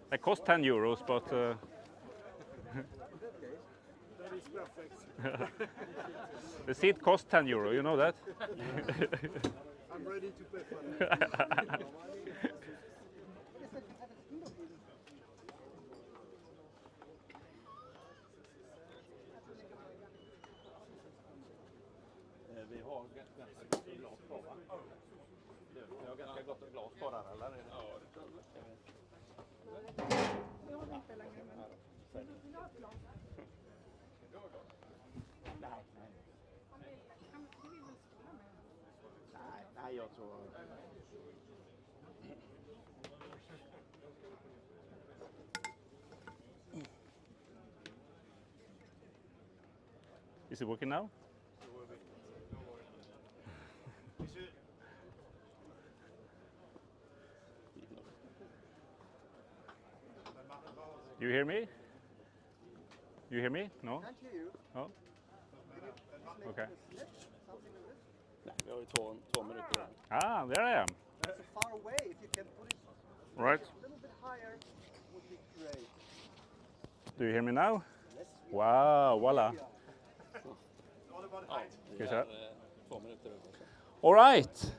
They cost 10 euros, but That is perfect. the seat costs 10 euro, you know that? I'm ready to pay for that. Vi har ganska gott glas kvar, va? Vi har ganska gott glas kvar där, eller? Ja, det tror jag. Nej, jag tror... Is it working now? You hear me? You hear me? No? Can't hear you. Oh. Okay. Nej, vi har ju två minuter. Ah, there I am. So far away, if you can put it Right. a little bit higher, would be great. Do you hear me now? Yes. Wow, voila. All about Ja, vi Ska vi är se? 2 minuter över. All right.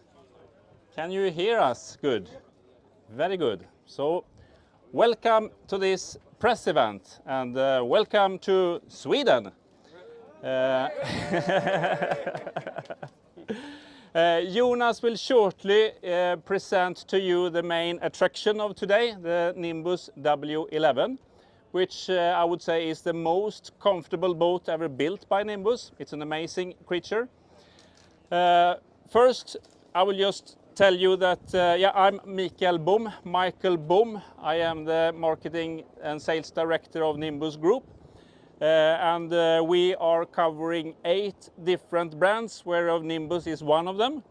Can you hear us? Good. Very good. So, welcome to this press event and welcome to Sweden. Jonas will shortly present to you the main attraction of today, the Nimbus W11, which I would say is the most comfortable boat ever built by Nimbus. It's an amazing creature. First, I will just tell you that I'm Michael Boom. I am the marketing and sales director of Nimbus Group. And we are covering 8 different brands, whereof Nimbus is one of them.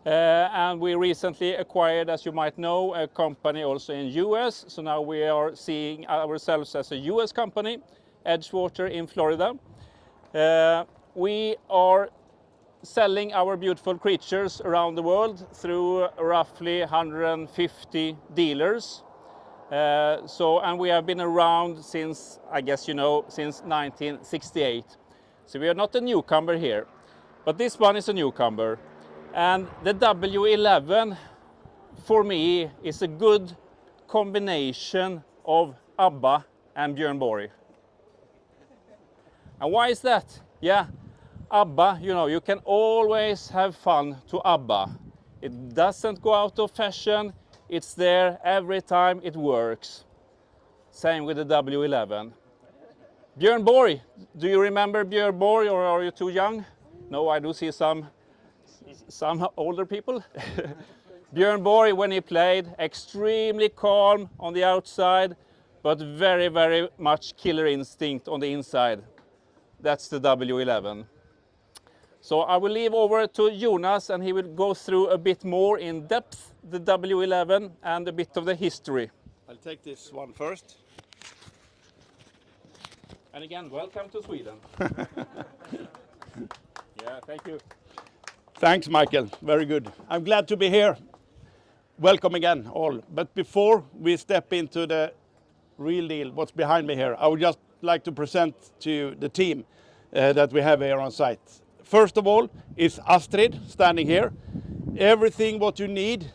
And we recently acquired, as you might know, a company also in US. So now we are seeing ourselves as a US company, Edgewater in Florida. We are selling our beautiful creatures around the world through roughly 150 dealers. And we have been around since, I guess you know, since 1968. So we are not a newcomer here, but this one is a newcomer. And the W11 for me is a good combination of ABBA and Björn Borg. And why is that? Yeah, ABBA, you know, you can always have fun to ABBA. It doesn't go out of fashion. It's there every time it works. Same with the W11. Björn Borg, do you remember Björn Borg or are you too young? No, I do see some older people. Björn Borg, when he played, extremely calm on the outside, but very, very much killer instinct on the inside. That's the W11. So I will leave over to Jonas and he will go through a bit more in depth the W11 and a bit of the history. I'll take this one first. And again, welcome to Sweden. Yeah, thank you. Thanks, Michael. Very good. I'm glad to be here. Welcome again, all. But before we step into the real deal, what's behind me here, I would just like to present to you the team that we have here on site. First of all is Astrid standing here. Everything what you need,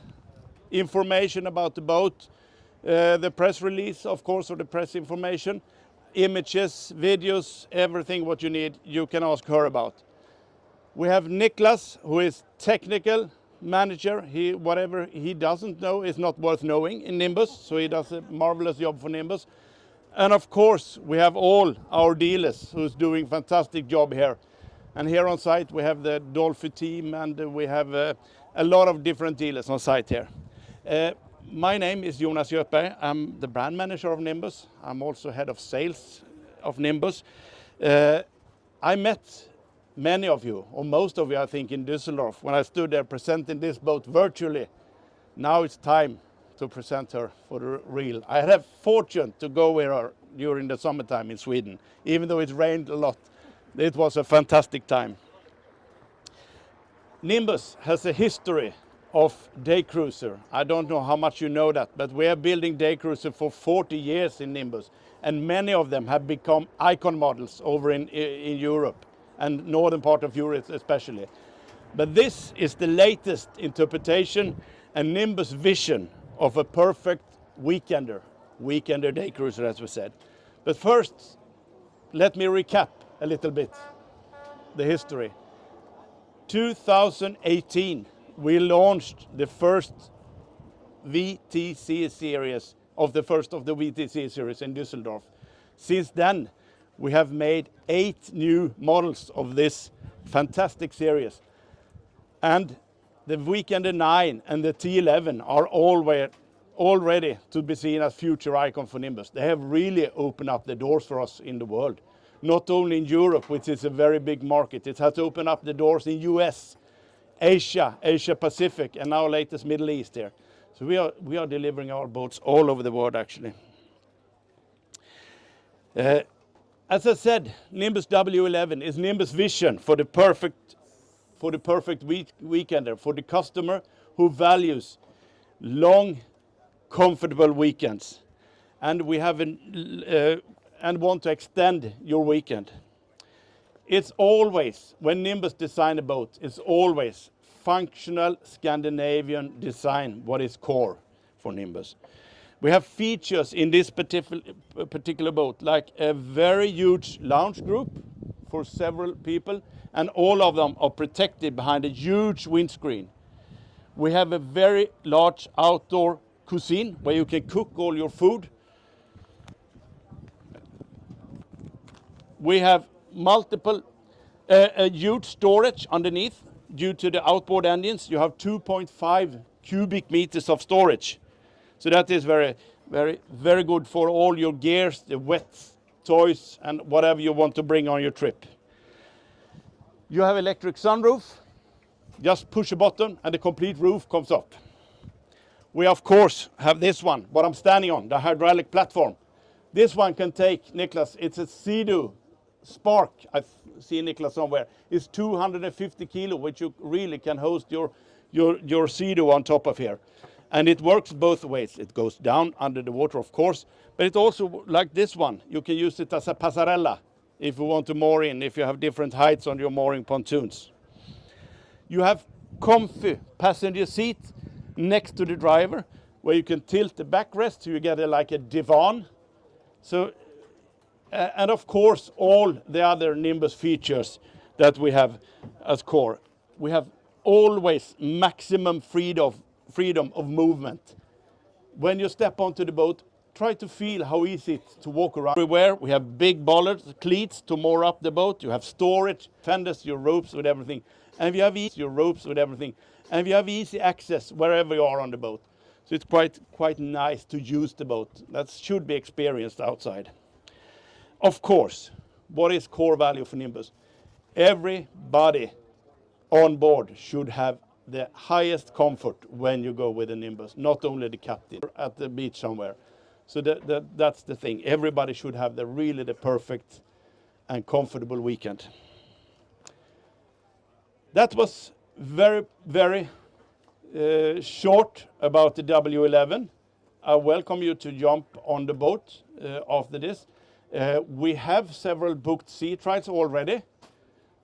information about the boat, the press release, of course, or the press information, images, videos, everything what you need, you can ask her about. We have Niklas, who is technical manager. Whatever he doesn't know is not worth knowing in Nimbus, so he does a marvelous job for Nimbus. And of course, we have all our dealers who's doing fantastic job here. And here on site, we have the Dolphy team, and we have a lot of different dealers on site here. My name is Jonas Göthberg. I'm the brand manager of Nimbus. I'm also head of sales of Nimbus. I met many of you, or most of you, I think, in Düsseldorf when I stood there presenting this boat virtually. Now it's time to present her for the real. I had a fortune to go with her during the summertime in Sweden, even though it rained a lot. It was a fantastic time. Nimbus has a history of day cruiser. I don't know how much you know that, but we are building day cruiser for 40 years in Nimbus, and many of them have become icon models over in Europe, and northern part of Europe especially. But this is the latest interpretation and Nimbus vision of a perfect weekender day cruiser, as we said. But first, let me recap a little bit the history. 2018, we launched the first VTC series of the VTC series in Düsseldorf. Since then, we have made 8 new models of this fantastic series. And the Weekender 9 and the T11 are already to be seen as future icons for Nimbus. They have really opened up the doors for us in the world. Not only in Europe, which is a very big market, it has opened up the doors in US, Asia Pacific, and now latest Middle East here. So we are delivering our boats all over the world, actually. As I said, Nimbus W11 is Nimbus vision for the perfect weekender, for the customer who values long, comfortable weekends, and we have and want to extend your weekend. It's always, when Nimbus design a boat, it's always functional Scandinavian design, what is core for Nimbus. We have features in this particular boat, like a very huge lounge group for several people, and all of them are protected behind a huge windscreen. We have a very large outdoor cuisine where you can cook all your food. We have a huge storage underneath. Due to the outboard engines, you have 2.5 cubic meters of storage. So that is very, very, very good for all your gears, the wet toys, and whatever you want to bring on your trip. You have electric sunroof. Just push a button and the complete roof comes up. We of course have this one, what I'm standing on, the hydraulic platform. This one can take, Niklas, it's a Sea-Doo Spark. I see Niklas somewhere. It's 250 kilo, which you really can host your Sea-Doo on top of here. And it works both ways. It goes down under the water, of course, but it also, like this one, you can use it as a passerella if you want to moor in, if you have different heights on your mooring pontoons. You have comfy passenger seat next to the driver, where you can tilt the backrest so you get like a divan. So, and of course, all the other Nimbus features that we have as core. We have always maximum freedom of movement. When you step onto the boat, try to feel how easy it is to walk around. Everywhere we have big bollards, cleats to moor up the boat. You have storage, fenders, your ropes with everything. And you have easy access wherever you are on the boat. So it's quite nice to use the boat. That should be experienced outside. Of course, what is core value for Nimbus? Everybody on board should have the highest comfort when you go with a Nimbus, not only the captain at the beach somewhere. So that's the thing. Everybody should have the perfect and comfortable weekend. That was very, very short about the W11. I welcome you to jump on the boat after this. We have several booked sea trials already.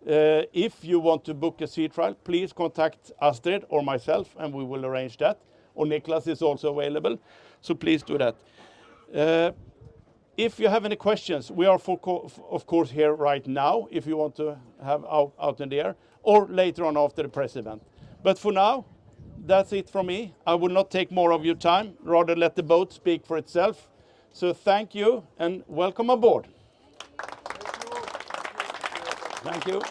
If you want to book a sea trial, please contact Astrid or myself and we will arrange that. Or Niklas is also available, so please do that. If you have any questions, we are of course here right now if you want to have out in the air, or later on after the press event. But for now, that's it from me. I will not take more of your time, rather let the boat speak for itself. So thank you and welcome aboard. Thank you.